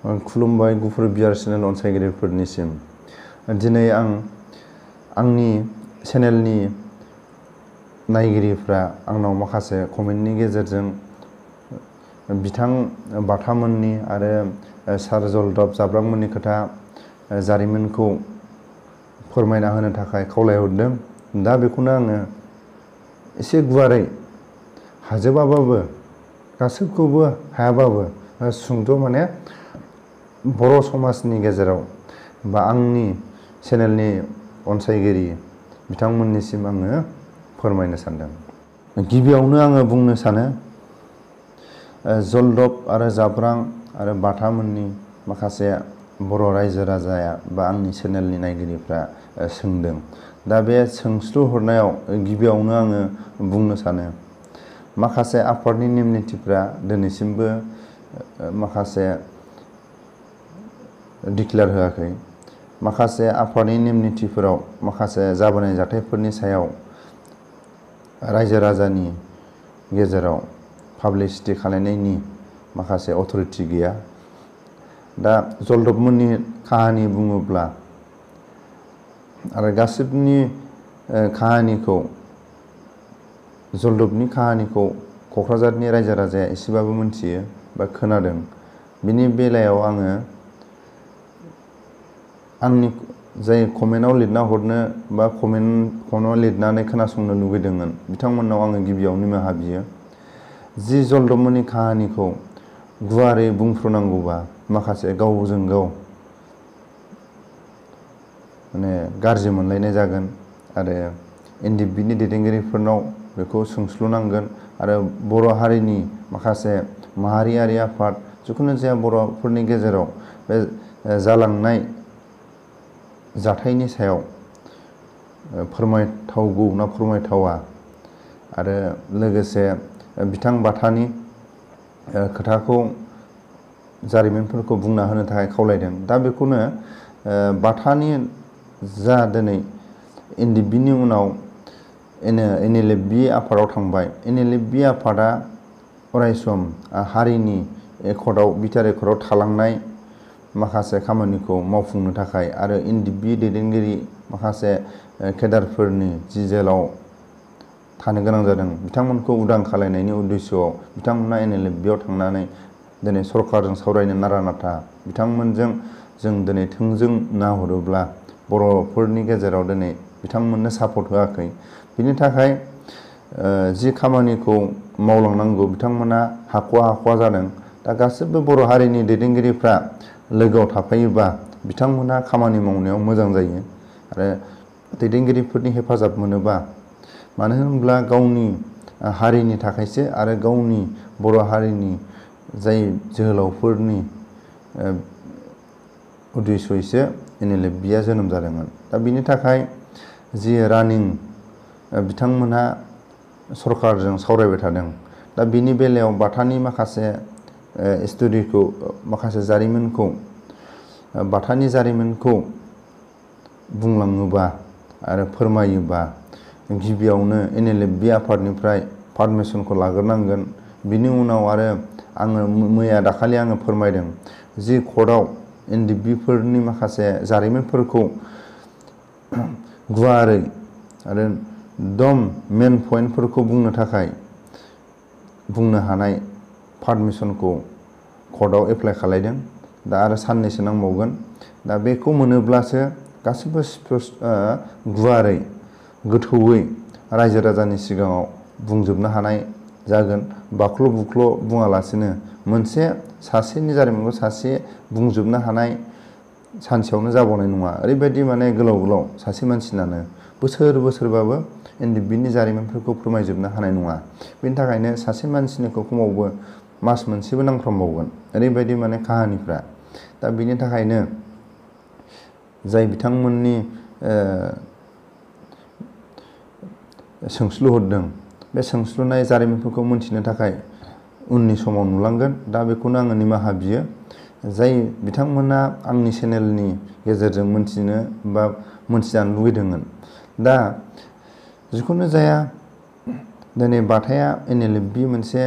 खुलुमबाय गुफुर बियार चेनेल अनसायगिरिफोरनिसिम। दिनै आंनि चेनेलनि नायगिरिफ्रा आंनाव माखासे कमेन्टनि गेजेरजों बिथां बाथामोननि आरो सार जलदब जाब्रांमोननि खोथा जारिमिनखौ फोरमायना होनो थाखाय खावलायहरदों। दा बेखौनो आङो एसे गुवारै हाजोबाबाबो गासैखौबो हायाबाबो सुंद' माने बर' समाजनि गेजेराव बा आंनि चेनेलनि अनसायगिरि बिथांमोननिसिम आङो फोरमायनो सानदों। गिबियावनो आङो बुंनो सानो जलदब आरो जाब्रां आरो बाथामोननि माखासे बर' रायजो राजाया बा आंनि चेनेलनि नायगिरिफ्रा सोंदों। दा बे सोंस्लु हरनायाव गिबियावनो आङो बुंनो सानो माखासे आफादनि नेम निथिफ्रा दिनैसिमबो माखासे डिक्लेयार होआखै। माखासे आफादनि नेम निथिफोराव माखासे जाबोनाय जाथायफोरनि सायाव रायजो राजानि गेजेराव पाब्लिसिटि खालामनायनि माखासे अथरिटि गैया। दा जलदबमोननि काहानि बुङोब्ला आरो गासिबनि काहानिखौ जलदबनि काहानिखौ क'क्राझारनि रायजो राजाया एसेबाबो मिथियो बा खोनादों। बिनि बेलायाव आंनि जाय कमेन्टआव लिरना हरनो बा कमेन्टआव लिरनानै खोनासंनो लुगैदोंमोन बिथांमोननाव आङो गिबियाव निमाहा बियो। जि जलदबमोननि काहानिखौ गुवारै बुंफ्रुनांगौबा माखासे गावजों गाव माने गाज्रि मोनलायनाय जागोन आरो NDFBनि दैदेनगिरिफोरनाव बेखौ सोंस्लुनांगोन आरो बर' हारिनि माखासे माहारियारि आफाद जिखुनु जाया बर'फोरनि गेजेराव बे जालांनाय जाथायनि सायाव फोरमायथावगौ ना फोरमायथावा आरो लोगोसे बिथां बाथानि खोथाखौ जारिमिनफोरखौ बुंना होनो थाखाय खावलायदों। दा बेखौनो बाथानि जा दिनै NDFBनि उनाव NLFB आफादाव थांबाय। NLFB आफादा अरायसम हारिनि बिटिआर एकर्डआव थालांनाय माखासे खामानिखौ मावफुंनो थाखाय आरो NDFB दैदेनगिरि माखासे केडारफोरनि जि जेलाव थानो गोनां जादों बिथांमोनखौ उदां खालामनायनि उद्देश्यआव बिथांमोना NLFBआव थांनानै दिनै सरकारजों सावरायनो नारा नाथा बिथांमोनजों जों दिनै थोंजों नाहरोब्ला बर'फोरनि गेजेराव दिनै बिथांमोननो सापर्ट होआखै। बिनि थाखाय जि खामानिखौ मावलांनांगौ बिथांमोना हाख'वा जादों। दा गासिबो बर' हारिनि दैदेनगिरिफ्रा लोगोआव थाफायोबा बिथांमोना खामानि मावनायाव मोजां जायो आरो दैदेनगिरिफोरनि हेफाजाब मोनोबा मानो होनब्ला गावनि हारिनि थाखायसो आरो गावनि बर' हारिनि जाय जोहोलावफोरनि उद्देश्ययैसो NLFBआ जोनोम जादोंमोन। दा बिनि थाखाय जि रानिं बिथांमोनहा सरकारजों सावरायबाय थादों। दा बिनि बेलायाव बाथानि माखासे स्ट'रिखौ माखासे बाथानि जारिमिनखौ बुंलाङोबा आरो फोरमायोबा गिबियावनो NLFB आफादनिफ्राय पारमिसनखौ लाग्रोनांगोन। बिनि उनाव आरो आङो दाखालि फोरमायदों जि कर्टआव NDFBफोरनि माखासे जारिमिनफोरखौ गुवारै आरो मेन पइन्टफोरखौ बुंनो हानाय पारमिसनखौ कर्टआव एप्लाइ खालायदों। दा आरो साननैसो नांबावगोन। दा बेखौ मोनोब्लासो गासिबो गुवारै गोथौयै रायजो राजानि सिगाङाव बुंजोबनो हानाय जागोन। बाख्ल' बुख्ल' बुङालासिनो सासेनि जारिमिनखौ सासे बुंजोबनो हानाय सानसेयावनो जाबावनाय नङा। ओरैबायदि माने गोलाव सासे मानसिनानो बोसोरबाबो NDFBनि जारिमिनफोरखौ फोरमायजोबनो हानाय नङा। बेनि थाखायनो सासे मानसिनिखौ खमावबो मास मोनसेबो नांफ्रामबावगोन। ओरैबायदि माने काहानिफ्रा। दा बिनि थाखायनो जाय बिथांमोननि सोंस्लु हरदों बे सोंस्लुनाय जारिमिनफोरखौ मोनथिनो थाखाय उननि समाव नुलांगोन। दा बेखौनो आङो निमाहा बियो। जाय बिथांमोना आंनि चेनेलनि गेजेरजों मोनथिजानो लुबैदोंमोन। दा जिखुनु जाया दिनै बाथाया NLFB मोनसे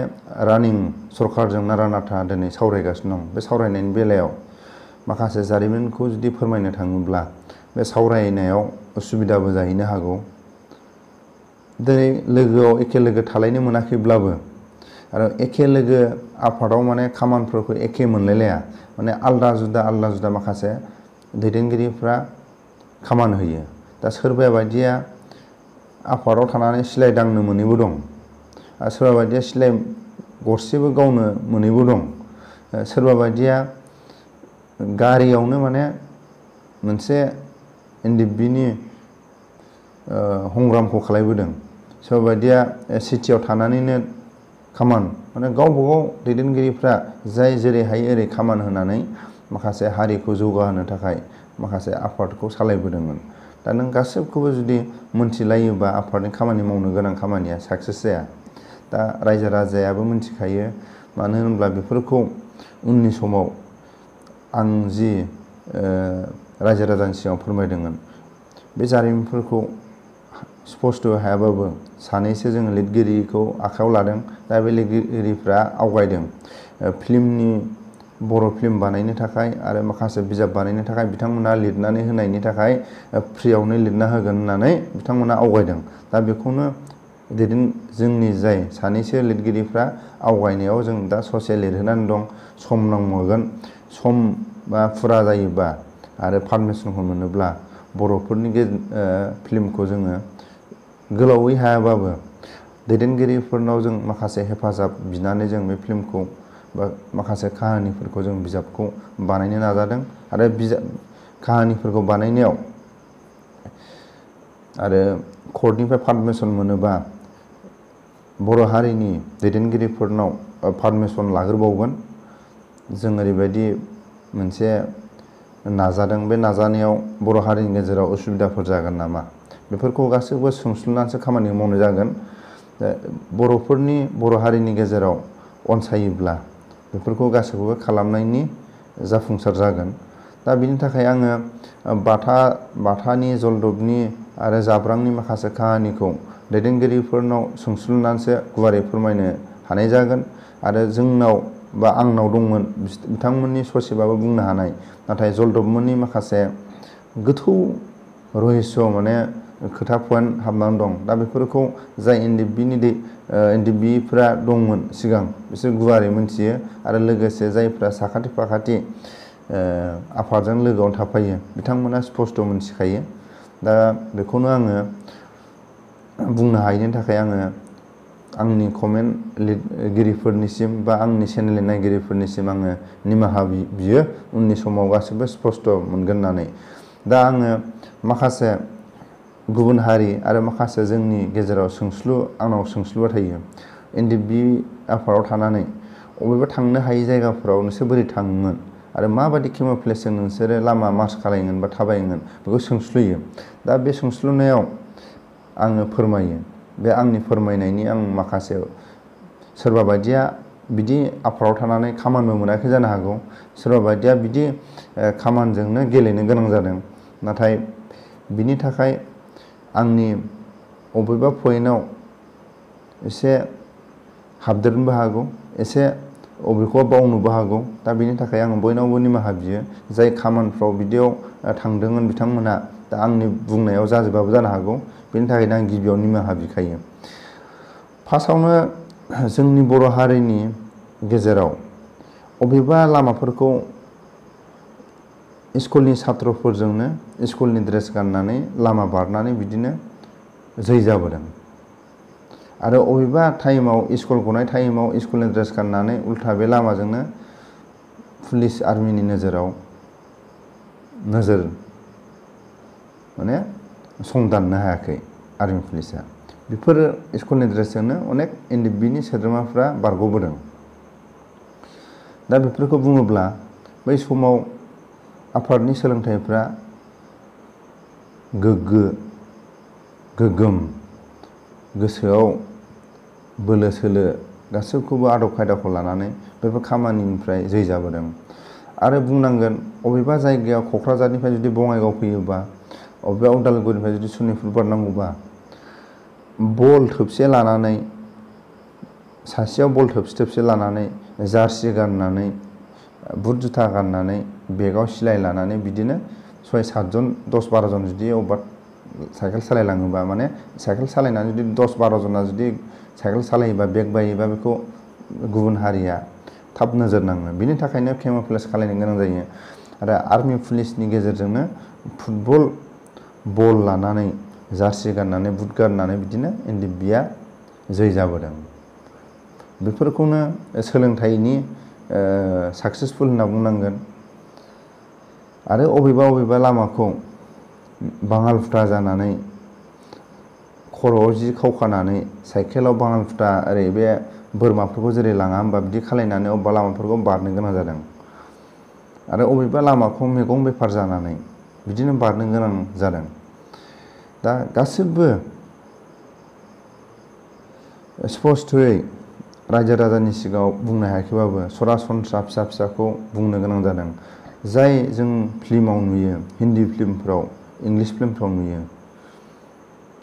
रानिं सरकारजों नारा नाथा दिनै सावरायगासिनो दं। बे सावरायनायनि बेलायाव माखासे जारिमिनखौ जुदि फोरमायनो थाङोब्ला बे सावरायनायाव उसुबिदाबो जाहैनो हागौ। दिनै लोगोआव एखे लोगो थालायनो मोनाखैब्लाबो आरो एखे लोगो आफादाव माने खामानिफोरखौ एखे मोनलायलाया, माने आलदा जुदा माखासे दैदेनगिरिफ्रा खामानि होयो। दा सोरबा बायदिया आफादाव थानानै सिलाय दांनो मोनैबो दं, आरो सोरबा बायदिया सिलाय गरसेबो गावनो मोनैबो दं। सोरबा बायदिया गारियावनो माने मोनसे NDFBनि संग्रामखौ खालायबोदों। सोरबा बायदिया सिटियाव थानानैनो माने गावबा गाव दैदेनगिरिफ्रा जाय जेरै हायो ओरै खामानि होनानै माखासे हारिखौ जौगाहोनो थाखाय माखासे आफादखौ सालायबोदोंमोन। दा नों गासैखौबो जुदि मोनथिलायोबा आफादनि खामानि मावनो गोनां खामानिया साक्सेस जाया। दा रायजो राजायाबो मिथिखायो, मानो होनब्ला बेफोरखौ उननि समाव आं जि रायजो राजानि सिगाङाव फोरमायदोंमोन, बे जारिमिनफोरखौ स्पष्ट हायाबाबो सानैसो जोङो लिरगिरिखौ आखायाव लादों। दा बे लिरगिरिफ्रा आवगायदों। बर' फिल्म बानायनो थाखाय आरो माखासे बिजाब बानायनो थाखाय बिथांमोना लिरनानै होनायनि थाखाय फ्रियावनो लिरना होगोन होननानै बिथांमोना आवगायदों। दा बेखौनो जोंनि जाय सानैसो लिरगिरिफ्रा आवगायनायाव जों दा ससे लिरहोनानै दं। सम नांबावगोन, सम बा फुरा जायोबा आरो पारमिसनखौ मोनोब्ला बर'फोरनि फिल्मखौ जोङो गोलावै हायाबाबो दैदेनगिरिफोरनाव जों माखासे हेफाजाब बिनानै जों बे फिल्मखौ बा माखासे काहानिफोरखौ जों बिजाबखौ बानायनो नाजादों। आरो काहानिफोरखौ बानायनायाव आरो कर्टनिफ्राय पारमिसन मोनोबा बर' हारिनि दैदेनगिरिफोरनाव पारमिसन लाग्रोबावगोन। जों ओरैबायदि मोनसे नाजादों। बे नाजानायाव बर' हारिनि गेजेराव उसुबिदाफोर जागोन नामा, बेफोरखौ गासैबो सोंस्लुनानैसो खामानि मावनाय जागोन। बर' हारिनि गेजेराव अनसायोब्ला बेफोरखौ गासैखौबो खालामनायनि जाफुंसार जागोन। दा बिनि थाखाय आङो बाथानि, जलदबनि आरो जाब्रांनि माखासे काहानिखौ दैदेनगिरिफोरनाव सोंस्लुनानैसो गुवारै फोरमायनो हानाय जागोन। आरो जोंनाव बा आंनाव दंमोन बिथांमोननि ससेबाबो बुंनो हानाय, नाथाय जलदबमोननि माखासे गोथौ रहस्य माने खोथा पइन्ट हाबनानै दं। दा बेफोरखौ जाय NDFBफ्रा दंमोन सिगां, बिसोर गुवारै मिथियो। आरो लोगोसे जायफ्रा साखाथि फाखाथि आफादजों लोगोआवनो थाफायो बिथांमोना स्पष्ट मिथिखायो। दा बेखौनो आङो बुंनो हायैनि थाखाय आङो आंनि कमेन्ट लिरगिरिफोरनिसिम बा आंनि चेनेलनि नायगिरिफोरनिसिम आङो निमाहा बियो, उननि समाव गासिबो स्पष्ट मोनगोन होननानै। दा आङो माखासे गुबुन हारि आरो माखासे जोंनि गेजेराव आंनाव सोंस्लुबाय थायो। NDFB आफादाव थानानै अबेबा थांनो हायि जायगाफोराव नोंसोर बोरै थाङोमोन आरो माबायदि केम'फ्लेजजों नोंसोरो लामा मार्च खालायोमोन बा थाबायोमोन, बेखौ सोंस्लुयो। दा बे सोंस्लुनायाव आङो फोरमायो। बे आंनि फोरमायनायनि आं माखासे सोरबा बायदिया बिदि आफादाव थानानै खामानिबो मोनाखै जानो हागौ, सोरबा बायदिया बिदि खामानिजोंनो गेलेनो गोनां जादों। नाथाय बिनि थाखाय आंनि अबेबा पइन्टआव एसे हाबदेरनोबो हागौ, एसे अबेखौबा बावनोबो हागौ। दा बिनि थाखाय आं बयनावबो निमाहा बियो। जाय खामानिफ्राव बिदियाव थांदोंमोन बिथांमोना दा आंनि बुंनायाव जाजोबाबो जानो हागौ, बेनि थाखायनो आं गिबियाव निमाहा बिखायो। फार्स्टआवनो जोंनि बर' हारिनि गेजेराव अबेबा लामाफोरखौ स्कुलनि सात्रफोरजोंनो स्कुलनि ड्रेस गाननानै लामा बारनानै बिदिनो जै जाबोदों। आरो अबेबा टाइमाव स्कुल गनाय टाइमाव स्कुलनि ड्रेस गाननानै उल्था बे लामाजोंनो पुलिस आर्मिनि नोजोर माने संदाननो हायाखै आर्मि पुलिसा। बेफोरो स्कुलनि ड्रेसजोंनो अनेक NDFBनि सोद्रोमाफ्रा बारग'बोदों। दा बेफोरखौ बुङोब्ला बै समाव आफादनि सोलोंथाइफ्रा गोग्गोम, गोसोआव बोलो सोलो गासैखौबो आदब खायदाखौ लानानै बेफोर खामानिनिफ्राय जै जाबोदों। आरो बुंनांगोन, अबेबा जायगायाव क'क्राझारनिफ्राय जुदि बङाइगाव फैयोबा, अबेबा उदालगुरिनिफ्राय जुदि सनितपुर बारनांगौबा बल थोबसे लानानै सासेयाव बल थोबसे लानानै जार्सि गाननानै बुट जुथा गाननानै बेगाव सिलाय लानानै बिदिनो 6-7 जन 10-12 जन जुदि अबेबा साइकेल सालायलाङोबा माने साइकेल सालायनानै जुदि 10-12 जना जुदि साइकेल सालायोबा बेग बायोबा बेखौ गुबुन हारिया थाब नोजोर नाङो। बिनि थाखायनो केम'फ्लेज खालायनो गोनां जायो। आरो आर्मि पुलिसनि गेजेरजोंनो फुटबल बल लानानै जार्सि गाननानै बुट गाननानै बिदिनो NDFBआ जै जाबोदों। बेफोरखौनो सोलोंथाइनि साक्सेसफुल होनना बुंनांगोन। आरो अबेबा लामाखौ बाङाल फुथा जानानै खर'आव जि खावखानानै साइकेलाव बाङाल फुथा ओरै बे बोरमाफोरखौ जेरै लाङा होमबा बिदि खालायनानै अबेबा लामाफोरखौ बारनो गोनां जादों। आरो अबेबा लामाखौ मैगं बेफार जानानै बिदिनो बारनो गोनां जादों। दा गासिबो स्पस्थ'यै रायजो राजानि सिगाङाव बुंनो हायाखैबाबो सरासनस्रा फिसाखौ बुंनो गोनां जादों। जाय जों फिल्माव नुयो, हिन्दी फिल्मफ्राव, इंलिश फिल्मफ्राव नुयो,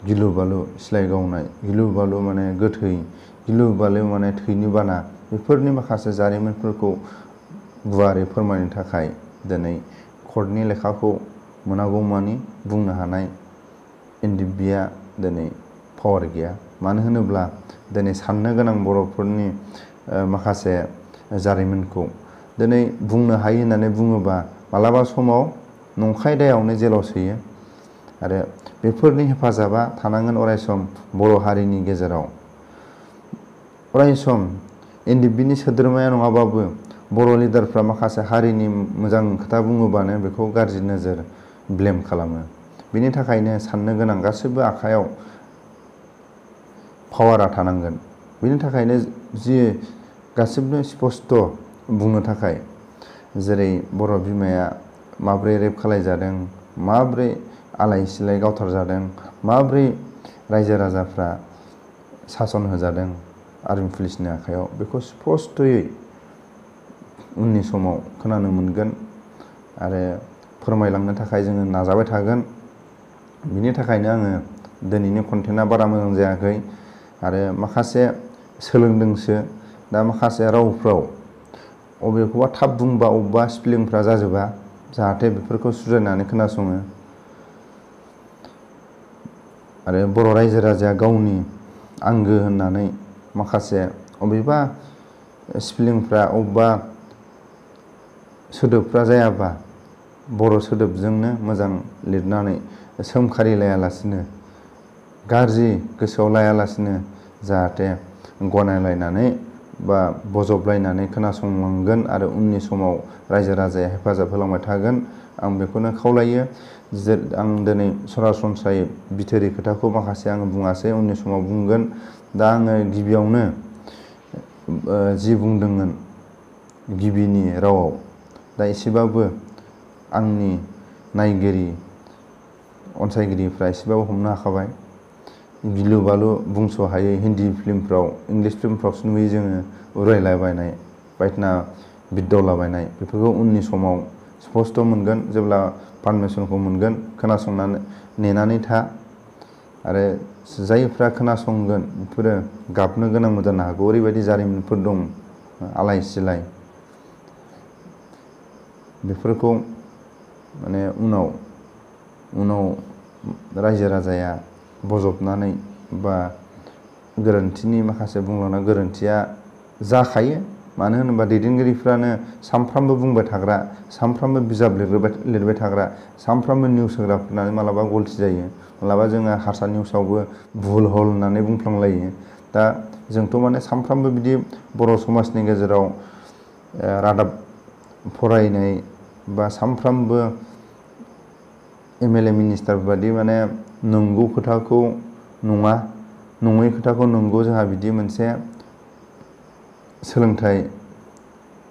गिलु बालु सिलाइ गावनाय, गिलु बालु माने गोथै, गिलु बालु माने थैनि बाना, बेफोरनि माखासे जारिमिनफोरखौ गुवारै फोरमायनो थाखाय दिनै कर्टनि लेखाखौ मोनागौमानि बुंनो हानाय NDFBआ दिनै पावार गैया। मानो होनोब्ला दिनै साननो गोनां बर'फोरनि माखासे जारिमिनखौ दिनै बुंनो हायो होननानै बुङोबा मालाबा समाव नंखाय दायावनो जेलाव सोयो। आरो बेफोरनि हेफाजाबा थानांगोन अरायसम बर' हारिनि गेजेराव। अरायसम NDFBनि सोद्रोमाया नङाबाबो बर' लिडारफ्रा माखासे हारिनि मोजां खोथा बुङोबानो बेखौ गाज्रि नोजोर ब्लेम खालामो। बिनि थाखायनो साननो गोनां गासैबो आखायाव पावारा थानांगोन। बिनि थाखायनो जि गासिबो स्पस्ट' बुंनो थाखाय जेरै बर' बिमाया माब्रै रेप खालायजादों, माब्रै आलाय सिलाय गावथारजादों, माब्रै रायजो राजाफ्रा सासन होजादों आर्मि पुलिसनि आखायाव, बेखौ स्पस्थ'यै उननि समाव खोनानो मोनगोन आरो फोरमायलांनो थाखाय जोङो नाजाबाय थागोन। बिनि थाखायनो आङो दिनैनि कन्टेन्टआ बारा मोजां जायाखै आरो माखासे सोलोंदोंसो। दा माखासे रावफ्राव अबेखौबा थाब बुंबा अबेबा स्पेलिंफ्रा जाजोबा, जाहाथे बेफोरखौ सुद्रायनानै खोनासङो। आरो बर' रायजो राजाया गावनि आंगो होननानै माखासे अबेबा स्पेलिंफ्रा अबेबा सोदोबफ्रा जायाबा बर' सोदोबजोंनो मोजां लिरनानै सोमखारिलायालासिनो, गाज्रि गोसोआव लायालासिनो जाहाथे गनायलायनानै बा बजबलायनानै खोनासंलांगोन आरो उननि समाव रायजो राजाया हेफाजाब होलांबाय थागोन, आं बेखौनो खावलायो। आं दिनै सरासनस्रायै बिथोरि खोथाखौ माखासे आङो बुङासै, उननि समाव बुंगोन। दा आङो गिबियावनो जि बुंदोंमोन गिबिनि रावाव, दा एसेबाबो आंनि नायगिरि अनसायगिरिफ्रा एसेबाबो हमनो हाखाबाय। गिलु बालु बुंस' हायै हिन्दी फिल्मफ्राव, इंलिश फिल्मफ्रावसो नुयो जोङो उरायलाबायनाय, बायदिना बिरदावलाबायनाय। बेफोरखौ उननि समाव स्पस्ट' मोनगोन जेब्ला पारमिसनखौ मोनगोन। खोनासंनानै नेनानै था। आरो जायफ्रा खोनासंगोन बेफोरो गाबनो गोनांबो जानो हागौ। ओरैबायदि जारिमिनफोर दं आलाय सिलाय, बेफोरखौ माने उनाव रायजो राजाया बजबनानै बा गोरोन्थिनि माखासे बुंलांनाय गोरोन्थिया जाखायो। मानो होनोबा दैदेनगिरिफ्रानो सानफ्रामबो बुंबाय थाग्रा, सानफ्रामबो बिजाब लिरबाय थाग्रा, सानफ्रामबो निउस होग्राफोरनानो मालाबा गलथि जायो। मालाबा जोङो हारसा निउसावबो भुल हल होननानै बुंफ्लांलायो। दा जोंथ' माने सानफ्रामबो बिदि बर' समाजनि गेजेराव रादाब फरायनाय बा सानफ्रामबो MLA मिनिस्टार बादि माने नंगौ खोथाखौ नङा, नङै खोथाखौ नंगौ, जोंहा बिदि मोनसे सोलोंथाइ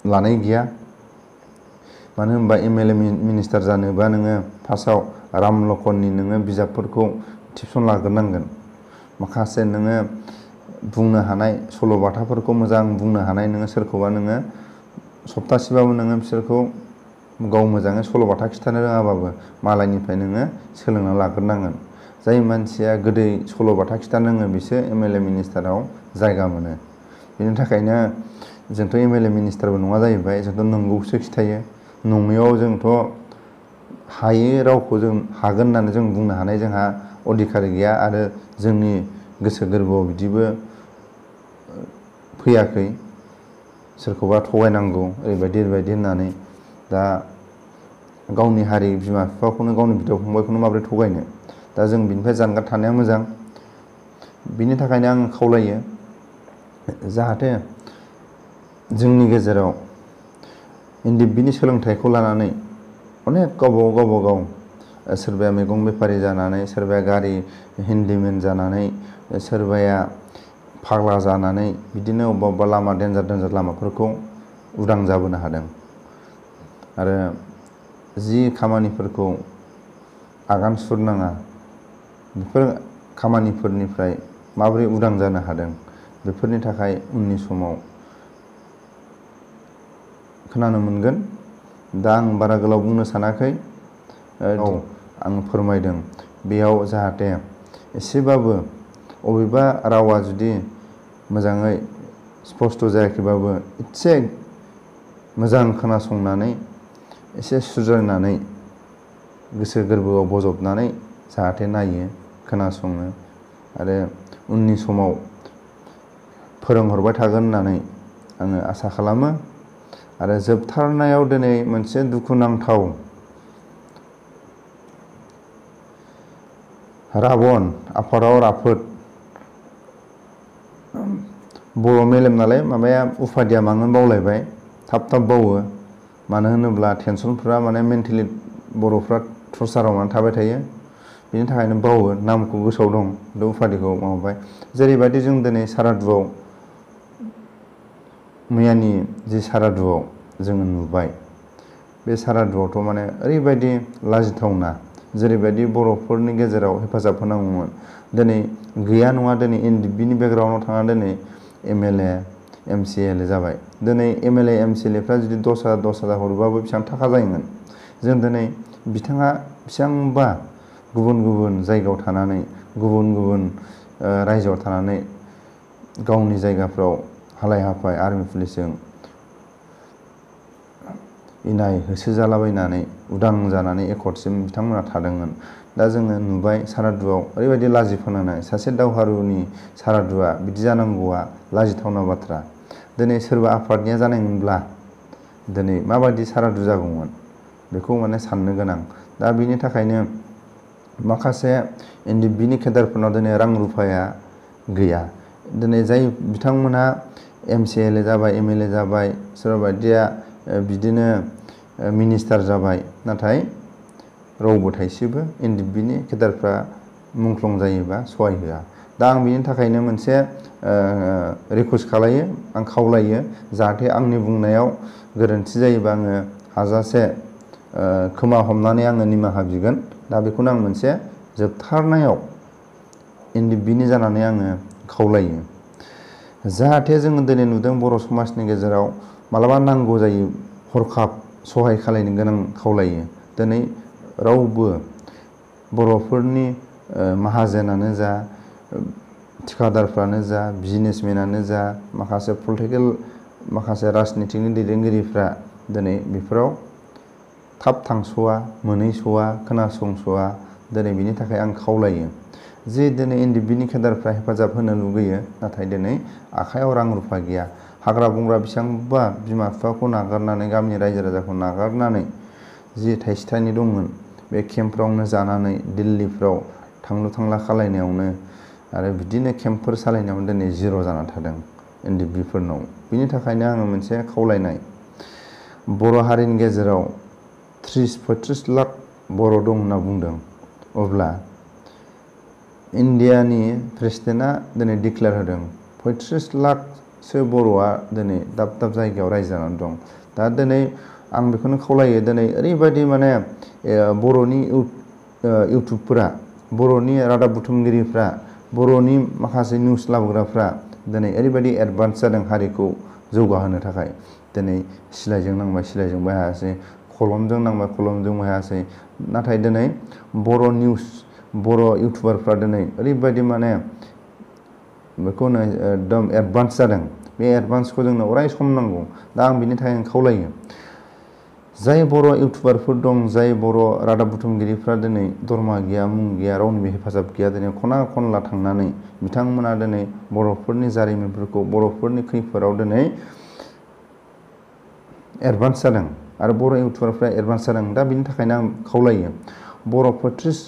लानाय गैया। मानो होनबा MLA मिनिस्टार जानोबा नोङो फार्स्टआव राम लखननि नोङो बिजाबफोरखौ टिउसन लाग्रोनांगोन। माखासे नोङो बुंनो हानाय सल'बाथाफोरखौ मोजां बुंनो हानाय नोङो सोरखौबा नोङो सप्तासेबाबो नोङो बिसोरखौ गाव मोजाङै सल'बाथा खिन्थानो रोङाबाबो मालायनिफ्राय नोङो सोलोंना लाग्रोनांगोन। जाय मानसिया गोदै सल'बाथा खिन्थानो रोङो बिसो MLA मिनिस्टाराव जायगा मोनो। बेनि थाखायनो जोंथ' MLA मिनिस्टारबो नङा जाहैबाय, जोंथ' नंगौसो खिथायो। नङैयाव जोंथ' हायै रावखौ जों हागोन होननानै जों बुंनो हानाय जोंहा अधिकार गैया आरो जोंनि गोसो गोरबोआव बिदिबो फैयाखै सोरखौबा थगायनांगौ ओरैबायदि होननानै। दा गावनि हारि बिमा बिफाखौनो गावनि बिदा फंबायखौनो माबोरै थगायनो, दा जों बिनिफ्राय जानगार थानाया मोजां। बिनि थाखायनो आं खावलायो जाहाथे जोंनि गेजेराव NDFBनि सोलोंथाइखौ लानानै अनेक गावबा गाव सोरबाया मैगं बेफारि जानानै, सोरबाया गारि हेन्डिमेन जानानै, सोरबाया फाग्ला जानानै बिदिनो अबेबा लामा देन्जार लामाफोरखौ उदां जाबोनो हादों। आरो जि खामानिफोरखौ आगान सुरनाङा बेफोर खामानिफोरनिफ्राय माबोरै उदां जानो हादों, बेफोरनि थाखाय उननि समाव खोनानो मोनगोन। दा आं बारा गोलाव बुंनो सानाखै, आं फोरमायदों बेयाव जाहाथे एसेबाबो अबेबा रावा जुदि मोजाङै स्पष्ट जायाखैबाबो एसे मोजां खोनासंनानै एसे सुज्रायनानै गोसो गोरबोआव बजबनानै जाहाथे नायो, खोनासङो आरो उननि समाव फोरोंहरबाय थागोन होननानै आङो आसा खालामो। आरो जोबथारनायाव दिनै मोनसे दुखुनांथाव राबन आफादाव राफोद बर' मेलेम नालाय माबाया उफादिया मामोन बावलायबाय, थाब बावो। मानो होनोब्ला टेनसनफ्रा माने मेन्टेलि बर'फ्रा टर्चाराव थाबाय थायो, बिनि थाखायनो बावो। नामखौ गोसोआव दं, बे उफादिखौ माबाबाय। जेरैबायदि जों दिनै सारादुआव मैयानि जि सारादुआव जोङो नुबाय, बे सारादुआवथ' माने ओरैबायदि लाजिथावना, जेरैबायदि बर'फोरनि गेजेराव हेफाजाब होनांगौमोन दिनै गैया नङा। दिनै NDFBनि बेकग्राउन्डआव थांना दिनै MLA MCLA जाबाय। दिनै MLA MCLAफ्रा जुदि 10,000 हरोबाबो बेसेबां थाखा जायोमोन। जों दिनै बिथाङा बेसेबांबा गुबुन जायगायाव थानानै, गुबुन रायजोआव थानानै गावनि जायगाफ्राव हालाय हाफाय आर्मि पुलिसजों इनाय होसोजालाबायनानै उदां जानानै एकर्डसिम बिथांमोना थादोंमोन। दा जोङो नुबाय सारादुआव ओरैबायदि लाजिफोनांनाय, सासे दावहारुनि सारादुआ बिदि जानांगौआ लाजिथावना बाथ्रा। दिनै सोरबा आफादनिया जानायमोनब्ला दिनै माबायदि सारादु जागौमोन, बेखौ माने साननो गोनां। दा बिनि थाखायनो माखासे NDFBनि केडारफोरनाव दिनै रां रुफाया गैया। दिनै जाय बिथांमोनहा MCLA जाबाय, MLA जाबाय, सोरबा बायदिया बिदिनो मिनिस्टार जाबाय, नाथाय रावबो थाइसेबो NDFBनि केडारफ्रा मुंख्लं जायोबा सहाय होआ। दा आं बिनि थाखायनो मोनसे रिकुवेस्ट खालायो, आं खावलायो जाहाथे आंनि बुंनायाव गोरोन्थि जायोबा आङो हाजासे खोमा हमनानै आङो निमाहा बिगोन। दा बेखौनो आं मोनसे जोबथारनायाव NDFBनि जानानै आङो खावलायो। जाहाथे जोङो दिनै नुदों बर' समाजनि गेजेराव मालाबा नांगौ जायो हरखाब सहाय खालायनो गोनां खावलायो। दिनै रावबो बर'फोरनि माहाजोनानो जा, थिखादारफ्रानो जा, बिजनेसमेनानो जा, माखासे पलिटिकेल माखासे राजनितिकनि दैदेनगिरिफ्रा दिनै बेफोराव थाब थांस'वा, मोनहैस'वा, खोनासंस'वा। दिनै बिनि थाखाय आं खावलायो जे दिनै NDFBनि केडारफ्रा हेफाजाब होनो लुगैयो, नाथाय दिनै आखायाव रां रुफा गैया। हाग्रा बंग्रा बेसेबांबा बिमा बिफाखौ नागारनानै, गामिनि रायजो राजाखौ नागारनानै जि थाइसे थाइनै दंमोन बे केम्पफ्रावनो जानानै दिल्लीफ्राव थांलु थांला खालायनायावनो आरो बिदिनो केम्पफोर सालायनायावनो दिनै जिर' जाना थादों NDFBफोरनाव। बिनि थाखायनो आङो मोनसे खावलायनाय, बर' हारिनि गेजेराव 30-35 लाख बर' दं होनना बुंदों। अब्ला इन्डियानि प्रेसिडेन्टआ दिनै डिक्लेयार होदों 35 लाखसो बर'आ दिनै दाब जायगायाव रायजो जानानै दं। दा दिनै आं बेखौनो खावलायो, दिनै ओरैबायदि माने बर'नि इउटुबफोरा, बर'नि रादाब बुथुमगिरिफ्रा, बर'नि माखासे निउस लाबोग्राफ्रा दिनै ओरैबायदि एडभान्स जादों हारिखौ जौगाहोनो थाखाय। दिनै सिलाइजों नांबाय सिलाइजोंबो हायासै, कलमजों नांबाय कलमजोंबो हायासै। नाथाय दिनै बर' निउस, बर' इउटुबारफ्रा दिनै ओरैबायदि माने बेखौनो एकदम एडभान्स जादों। बे एडभान्सखौ जोंनो अराय सम नांगौ। दा आं बिनि थाखाय खावलायो जाय बर' इउटुबारफोर दं, जाय बर' रादाब बुथुमगिरिफ्रा दिनै दरमा गैया, मुं गैया, रावनिबो हेफाजाब गैया, दिनै खना खनला थांनानै बिथांमोना दिनै बर'फोरनि जारिमिनफोरखौ, बर'फोरनि खैफोदाव दिनै एडभान्स जादों आरो बर' इउटुबारफ्रा एडभान्स जादों। दा बिनि थाखायनो आं खावलायो बर'फोर 30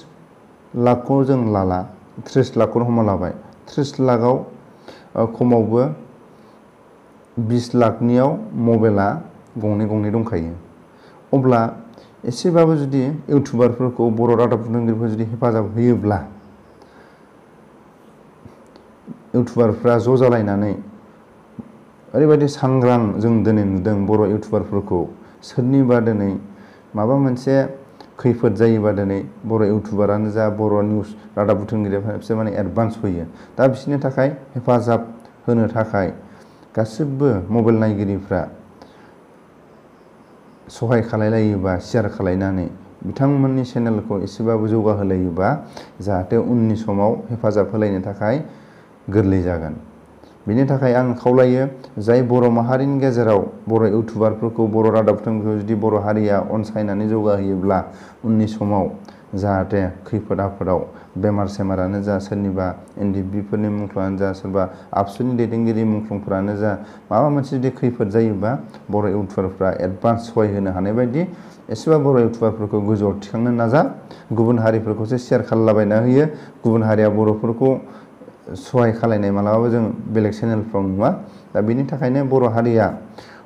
लाखखौ जों लाला, 30 लाखखौनो हमना लाबाय। 30 लाखआव खमावबो 20 लाखनियाव मबाइला गंनै गंनै दंखायो। अब्ला एसेबाबो जुदि इउटुबारफोरखौ, बर' रादाब बुथुमगिरिफोरखौ जुदि हेफाजाब होयोब्ला, इउटुबारफ्रा ज' जालायनानै ओरैबायदि सांग्रां जों दिनै नुदों बर' इउटुबारफोरखौ, सोरनिबा दिनै माबा मोनसे खैफोद जायोबा दिनै बर' इउटुबारानो जा, बर' निउस रादाब बुथुमगिरिफ्रा बिसोर माने एडभान्स होयो। दा बिसोरनि थाखाय हेफाजाब होनो थाखाय गासिबो मबाइल नायगिरिफ्रा सहाय खालायलायोबा, शेयार खालायनानै बिथांमोननि चेनेलखौ एसेबाबो जौगाहोलायोबा जाहाथे उननि समाव हेफाजाब होलायनो थाखाय गोरलै जागोन। बिनि थाखाय आं खावलायो जाय बर' माहारिनि गेजेराव बर' इउटुबारफोरखौ, बर' रादाब बुथुमगिरिफोरखौ जुदि बर' हारिया अनसायनानै जौगाहोयोब्ला उननि समाव जाहाथे खैफोद आफोदाव बेमार सेमारानो जा, सोरनिबा NDFB फोरनि मुंख्लंआनो जा, सोरबा आबसुनि दैदेनगिरि मुंख्लंफोरानो जा, माबा मोनसे जुदि खैफोद जायोबा बर' इउटुबारफ्रा एडभान्स सहाय होनो हानाय बायदि एसेबाबो बर' इउटुबारफोरखौ गोजौआव थिखांनो नाजा। गुबुन हारिफोरखौसो शेयार खालामलाबायना होयो। गुबुन हारिया बर'फोरखौ सहाय खालायनाय मालाबाबो जों बेलेग चेनेलफ्राव नुवा। दा बिनि थाखायनो बर' हारिया,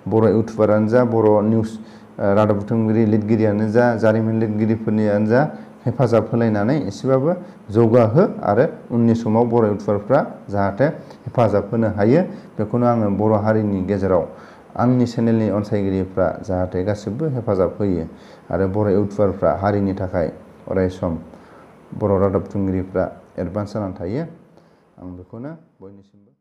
बर' इउटुबारानो जा, बर' निउस रादाब बुथुमगिरि लिरगिरियानो जा, जारिमिन लिरगिरिफोरनियानो जा, हेफाजाब होलायनानै एसेबाबो जौगाहो आरो उननि समाव बर' इउटुबारफ्रा जाहाथे हेफाजाब होनो हायो। बेखौनो आङो बर' हारिनि गेजेराव आंनि चेनेलनि अनसायगिरिफ्रा जाहाथे गासिबो हेफाजाब होयो आरो बर' इउटुबारफ्रा हारिनि थाखाय अरायसम बर' रादाब बुथुमगिरिफ्रा एडभान्स जानानै थायो। आं बेखौनो बयनिसिमबो